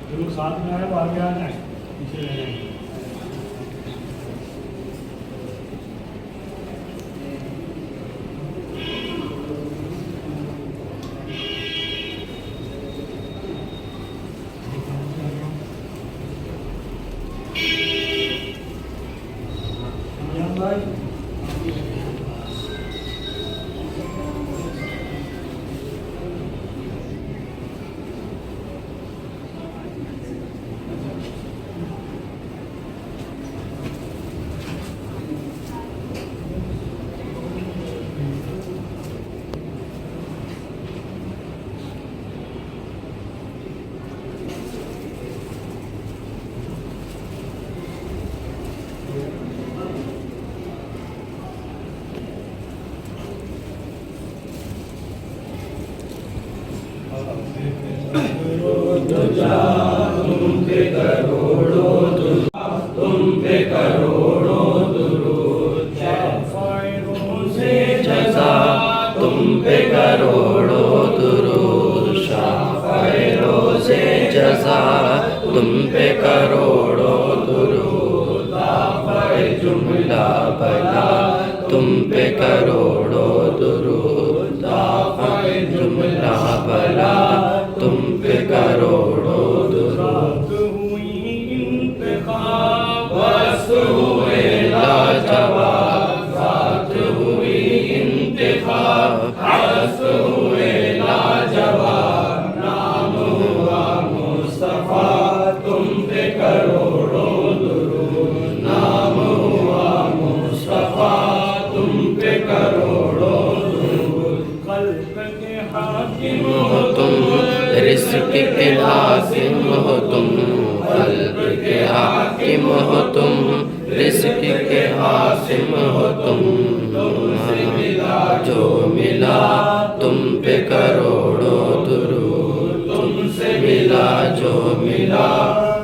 جو لوگ ساتھ میں آئے وہ آگے آ جائیں، پیچھے رہ جائیں. تم پہ کروڑوں درود، جزا تم پہ کروڑوں درود، شافع روز جزا تم پہ کروڑوں درود، دافع جملہ بلا تم پہ کروڑوں درود، دافع جملہ بلا تم پہ کروڑوں درود. بس ہوئے لاجواب، ذات ہوئی انتخاب، بس ہوئے لاجواب، نام ہوا مصطفیٰ تم پہ کروڑوں درود، نام ہوا مصطفیٰ تم پہ کروڑوں درود. خلق کے حاکم ہو تم، رزق کے حاکم ہو تم، خلق کے حاکم ہو تم، رزق کے حاکم ہو تم، جو ملا تم پہ کروڑوں درود، تم سے ملا جو ملا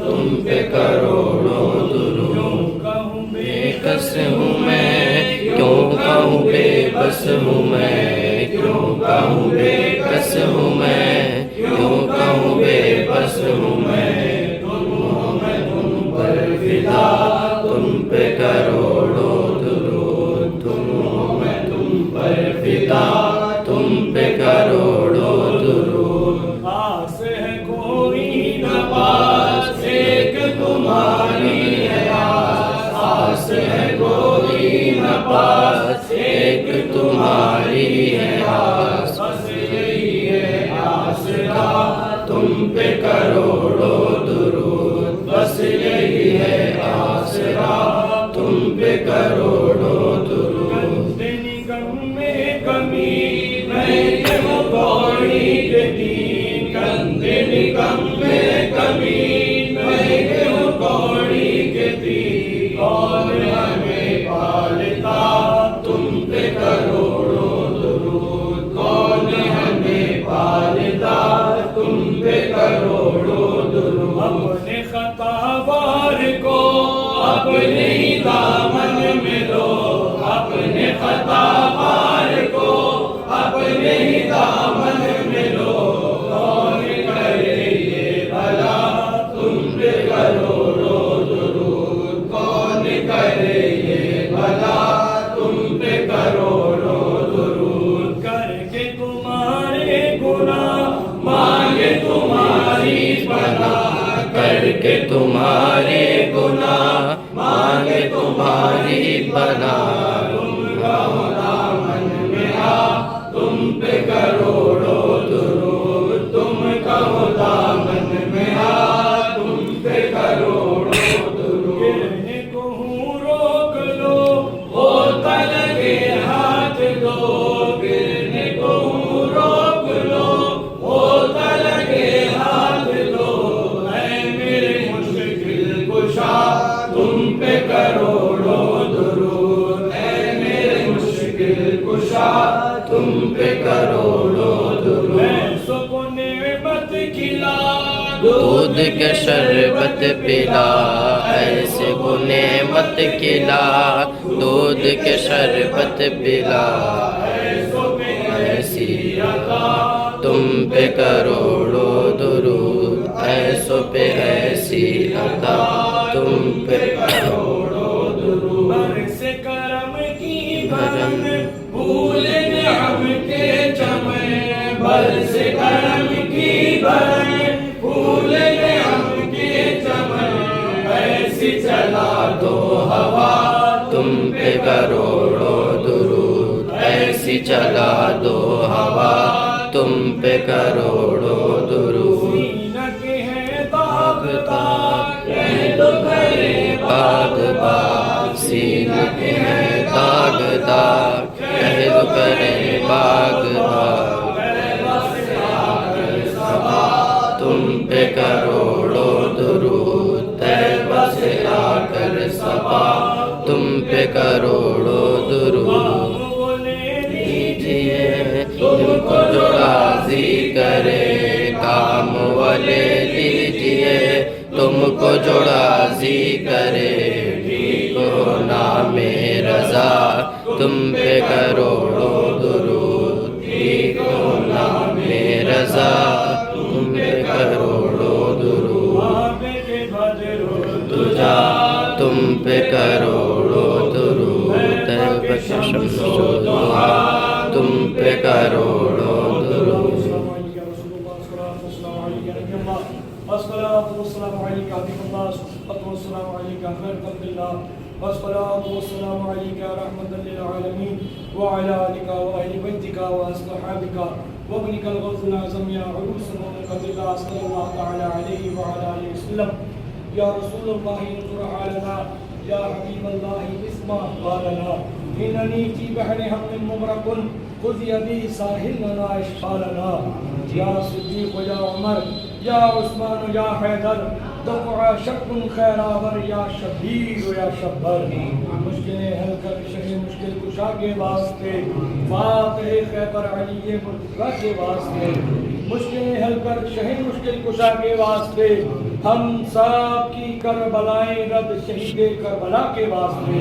تم پہ کروڑوں درود. بے کس ہوں میں کیوں کہوں بے بس ہوں میں، کیوں کہوں بے کس ہوں میں، کیوں کہوں بے بس ہوں میں، تم پر فدا تم پہ کروڑوں درود، تم پر فدا تم پہ کروڑوں درود. آس ہے کوئی نہ پاس ایک تمہاری ہے آس، آس ہے کوئی نہ پاس ایک تمہاری ہے آس، بس یہی ہے آسرا تم پہ کروڑوں درود، بس یہی ہے آسرا تم پہ کروڑوں درود. کندے نگم میں کمی نہیں وہ گوڑی کے دین، کندے نگم میں کمی نہیں وہ گوڑی کے دین، کون ہمیں پالتا تم پہ کروڑوں درود، کون ہمیں پالتا تم پہ کروڑوں درود. اپنے خطا بار کو اپنے ہی دامن میں لو، اپنے خطا بار کو اپنے ہی دامن میں لو، کون کرے یہ بھلا تم پہ کروڑوں درود، کون کرے یہ بھلا تم پہ کروڑوں درود. کر کے تمہارے گناہ مانگے تمہاری پناہ، کر کے تمہارے گناہ مانگے تمہاری پناہ، تم کہو دامن میں آ تم پہ کروڑوں درود، تم کہو دامن میں آ تم پہ کروڑوں درود. گرنے کو ہوں روک لو ہوتا لگے ہاتھ دو، گرنے کو ہوں روک لو ہوتا لگے ہاتھ دو، اے میرے کے شربت پلا ایسے کو نعمت کھلا دودھ کے شربت پلا ایسی عطا تم پہ کروڑوں درود ایسوں پہ ایسی عطا تم پہ کروڑوں درود برس کرم کی بھرم پھول نعم کے چمن برس کرم کی بھرم پھول نعم کے چمن ایسی چلا دو ہوا تم پہ کروڑوں درود ایسی چلا دو ہوا تم پہ کروڑوں درود زینت ہے داغ داغ باغ باغ سینت ہے داغ داغ کہہ دو کرے باغ باغ تم پہ کروڑوں درود طیبہ سے آ کر صبا تم پہ کروڑوں درود لیجئے تم کو جو راضی کرے کام والے لیجئے تم کو جو راضی کرے ٹھیک ہو نام رضا تم پہ کروڑوں درود ٹھیک ہو نام رضا تم پہ کروڑوں درود تجا تم پہ کروڑوں درود طیبہ کے شمس و ضحا تم پہ کروڑوں درود والصلاة والسلام عليك حبيب الله والصلاة والسلام عليك خير خلق الله والصلاة والسلام عليك رحمة للعالمين وعلى آلك وأهل بيتك وأصحابك وابنك الغوث الأعظم يا عروس ومنقذ الله صلى الله تعالى عليه وعلى آله وسلم يا رسول الله انظر حالنا يا حبيب الله اسمع قالنا إنني في بحر هم مغرق خذ يدي ساحلنا إشقالنا يا صديق يا عمر یا عثمان یا حیدر دفع شک خیرآور یا شبیر یا شبر مشکلیں حل کر شہ مشکل کشا کے واسطے فاتح خیبر علی مرتضیٰ کے واسطے مشکلیں حل کر شہ مشکل کشا کے واسطے ہم سب کی کربلائیں رد شہید کربلا کے واسطے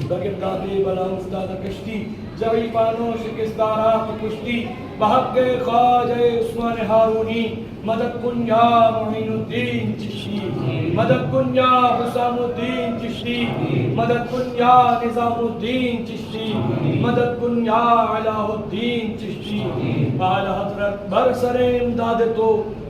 بگرداد بلا استاد کشتی ضعیفانوں شکستارات کشتی بحق خواجہ عثمان ہارونی مدد کن یا معین الدین چشتی مدد کن یا حسام الدین چشتی مدد کن یا نظام الدین چشتی مدد کن یا علاء الدین چشتی اعلی حضرت بر سر امداد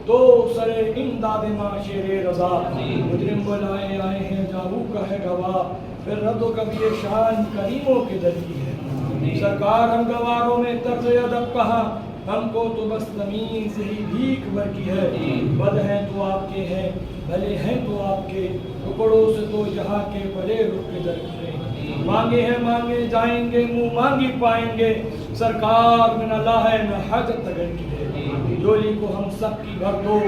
تو سر امداد معاشر رضا مجرم بلائے آئے ہیں جاؤ کا ہے گواہ پھر رد و کبھی شان کریموں کے در کی ہے سرکار ہم گواروں میں طرز ادب کہا ہم کو تو بس زمین سے ہی بھیک برکی ہے بد ہیں تو آپ کے ہیں بھلے ہیں تو آپ کے ٹکڑوں سے تو یہاں کے بڑے رخ کے در کی مانگے ہیں مانگے جائیں گے منہ مانگی پائیں گے سرکار میں نہ لا ہے نہ حاجت تگر کی ہے جولی کو ہم سب کی بھر دو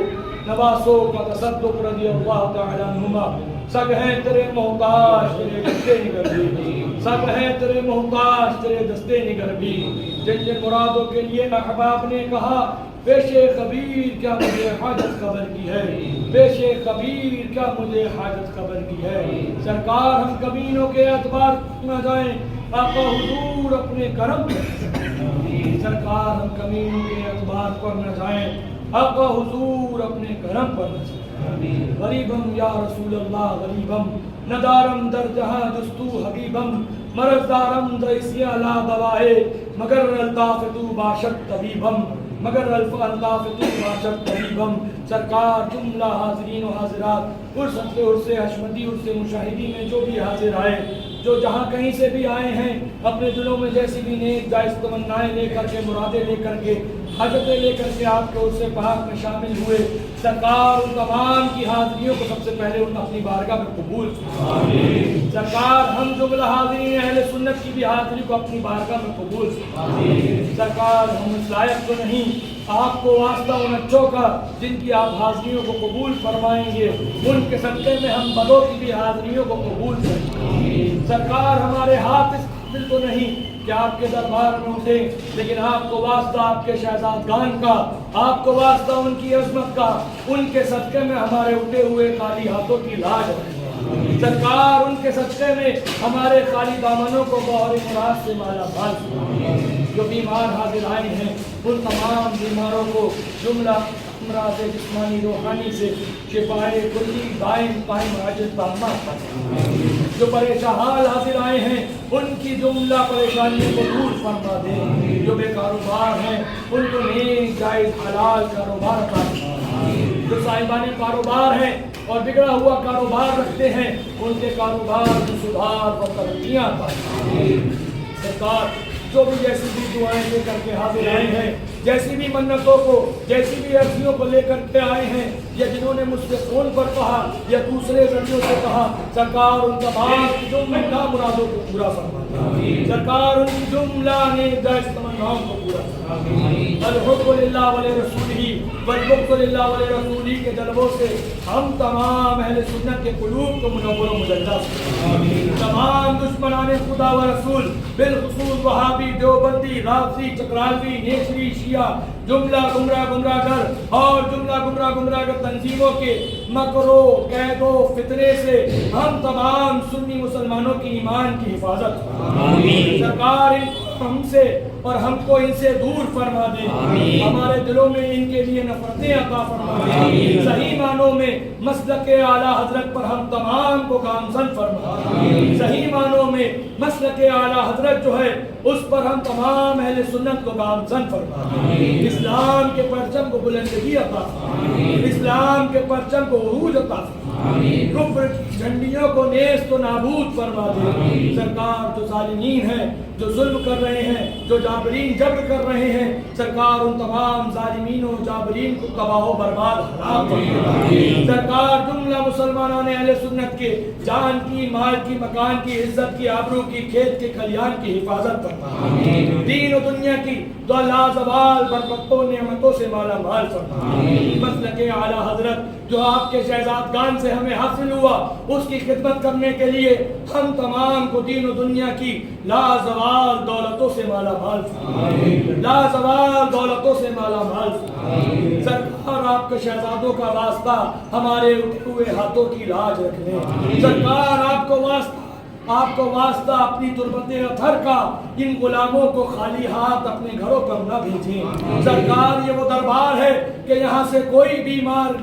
نواسوں کا تصدق رضی اللہ تعالیٰ عنہما سب ہیں تیرے محتاج تیرے دستے نگر بھی سب ہیں تیرے محتاج تیرے دستے نگر بھی جن جن مرادوں کے لیے احباب نے کہا پیش خبیر کیا مجھے حاجت خبر کی ہے پیش خبیر کیا مجھے حاجت خبر کی ہے سرکار ہم کمینوں کے اعتبار نہ جائیں آقا حضور اپنے کرم سرکار ہم کمینوں کے اعتبار پر نہ جائیں آقا حضور اپنے کرم پر نہ جائیں غریبم یا رسول اللہ غریبم ندارم در جہاں جستو حبیبم مرض دارم دیسی علا دوائے مگر الطاف تو باشد طبیبم مگر الطاف تو باشد طبیبم سرکار جملہ حاضرین و حاضرات عرص حشمتی عرص مشاہدی میں جو بھی حاضر آئے جو جہاں کہیں سے بھی آئے ہیں اپنے دلوں میں جیسی بھی نیک جائز تمنائیں لے کر کے مرادیں لے کر کے حاجتیں لے کر کے آپ کے عرص پاک میں شامل ہوئے سرکار ان تمام کی حاضریوں کو سب سے پہلے ان اپنی بارگاہ میں قبول فرمائے سرکار ہم جملہ حاضرین اہل سنت کی بھی حاضری کو اپنی بارگاہ میں قبول فرمائے سرکار ہم اس لائق تو نہیں آپ کو واسطہ ان اچھوں کا جن کی آپ حاضریوں کو قبول فرمائیں گے ان کے صدقے میں ہم بدوں کی بھی حاضریوں کو قبول فرمائیں سرکار ہمارے ہاتھ دل تو نہیں کہ آپ کے دربار میں اٹھے، لیکن آپ کو واسطہ آپ کے شہزادگان کا، آپ کو واسطہ ان کی عظمت کا، ان کے صدقے میں ہمارے اٹھے ہوئے خالی ہاتھوں کی لاج رکھیں سرکار، ان کے صدقے میں ہمارے خالی دامنوں کو بہر مراد سے مالا مال فرمائیں۔ جو بیمار حاضر آئے ہیں ان تمام بیماروں کو جملہ امراض جسمانی روحانی سے شفائے کلی دائم قائم عاجل تامہ فرمائیں۔ جو پریشان حال حاضر آئے ہیں ان کی جملہ پریشانیوں کو دور فرما دیں۔ جو بے کاروبار ہیں ان کو نیک جائز حلال کاروبار عطا فرمائیں۔ جو صاحبان کاروبار ہیں اور بگڑا ہوا کاروبار رکھتے ہیں ان کے کاروبار میں سدھار و ترقیاں عطا فرمائیں۔ سرکار، جو بھی جیسی بھی دعائیں لے کر کے حاضر آئے ہیں، جیسی بھی منتوں کو، جیسی بھی عرضیوں کو لے کر کے آئے ہیں، یا جنہوں نے مجھ سے فون پر کہا یا دوسرے ذریعوں سے کہا، سرکار ان تمام کی جملہ مرادوں کو پورا فرمائیں۔ سرکار ان کی جملہ نیک جائز تمناؤں کو پورا فرمائیں۔ الحب للہ ولرسولہ والبغض للہ ولرسولہ کے جلووں سے ہم تمام اہل سنت کے قلوب کو منور و مجلہ فرمائیں۔ تمام دشمنان خدا و رسول، بالخصوص وہابی، دیوبندی، رافضی، چکرالوی، نیشری، شیعہ، جملہ گمراہ گر اور جملہ گمراہ گر تنظیموں کے مکر و قید و فتنے سے ہم تمام سنی مسلمانوں کی ایمان کی حفاظت فرمائیں۔ سرکار ہم سے اور ہم کو ان سے دور فرما دے، ہمارے دلوں میں ان کے لیے نفرتیں عطا فرما دے، صحیح معنوں میں مسلک اعلیٰ حضرت پر ہم تمام کو گامزن فرما دے، صحیح معنوں میں مسلک اعلیٰ حضرت جو ہے اس پر ہم تمام اہل سنت کو گامزن فرما دے، اسلام کے پرچم کو بلندگی عطا فرما دے، اسلام کے پرچم کو عروج عطا فرما دے، کفر کی جھنڈیوں کو نیست و نابود فرما دے۔ سرکار، جو ظالمین ہیں، جو ظلم کر رہے ہیں، جو جابرین جبر کر رہے ہیں، سرکار ان تمام ظالمین و جابرین کو تباہ و برباد حرام فرما دے۔ سرکار، جملہ مسلمانان اہل سنت کے جان کی، مال کی، مکان کی، عزت کی، آبرو کی، کھیت کے کھلیان کی حفاظت فرما دے، دین و دنیا کی دو لازوال برکتوں نعمتوں سے مالا مال فرما دے۔ مسلک اعلیٰ حضرت جو آپ کے شہزادگان سے ہمیں حاصل ہوا اس کی خدمت کرنے کے لیے ہم تمام کو دین و دنیا کی لازوال دولتوں سے مالا مال فرمائے، لازوال دولتوں سے مالا مال فرمائے۔ سرکار، آپ کے شہزادوں کا واسطہ ہمارے اٹھے ہوئے ہاتھوں کی لاج رکھنے، سرکار آپ کو واسطہ اپنی تربت اطہر کا ان غلاموں کو خالی ہاتھ اپنے گھروں پر نہ بھیجیں۔ سرکار، یہ وہ دربار ہے کہ یہاں سے کوئی بیمار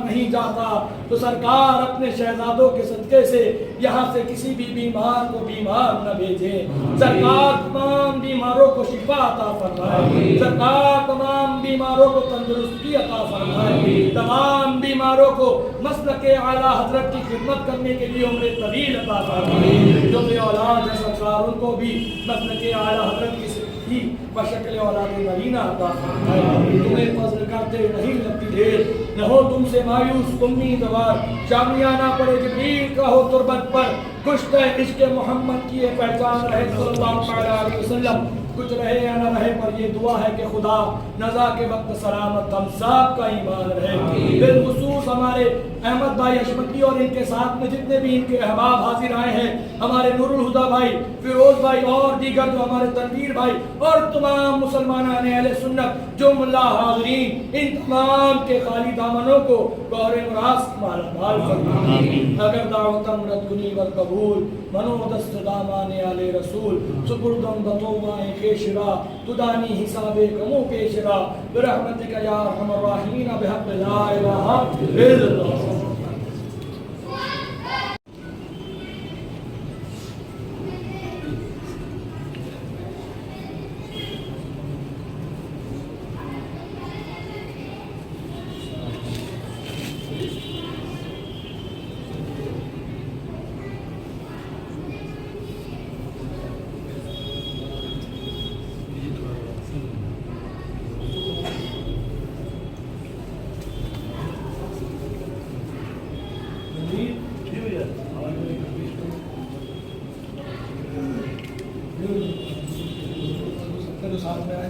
نہیں جاتا، تو سرکار اپنے شہزادوں کے صدقے سے یہاں سے کسی بھی بیمار کو بیمار نہ بھیجیں۔ سرکار، تمام بیماروں کو شفا عطا فرمائے، سرکار تمام بیماروں کو تندرستی عطا فرمائے، تمام بیماروں کو مسلک اعلیٰ حضرت کی خدمت کرنے کے لیے عمر طویل عطا فرمائے۔ جو بے اولاد ہے سرکار ان کو بھی مسلک اعلیٰ حضرت کی صدقی بشکل اولاد نرینہ عطا فرمائے۔ تمہیں فضل کرتے نہیں لگتی دیر، نہ ہو تم سے مایوس امیدوار، شامیانہ پڑے جبریل کا ہو تربت پر، کشت عشق محمد کی یہ پہچان رہے صلی اللہ علیہ وسلم۔ کچھ رہے یا نہ رہے پر یہ دعا ہے کہ خدا نزا کے وقت سلامت ہم سب کا ایمان رہے۔ بالخصوص ہمارے احمد بھائی حشمتی اور ان کے ساتھ میں جتنے بھی ان کے احباب حاضر آئے ہیں، ہمارے نور الہدا بھائی، فیروز بھائی اور دیگر جو ہمارے تنویر بھائی اور تمام مسلمانان اہل سنت جملہ حاضرین، ان تمام کے خالی دامنوں کو بہر مراد مالا مال فرمائے۔ اگر دعوتم رد کنی والقبول منو دست دامان آل رسول سپردم بطوبائیں کیشرا تدانی حساب کمو پیشرا برحمتک یا ارحم الراحمین بحق لا الہ الا اللہ۔ ساتھ میں آئے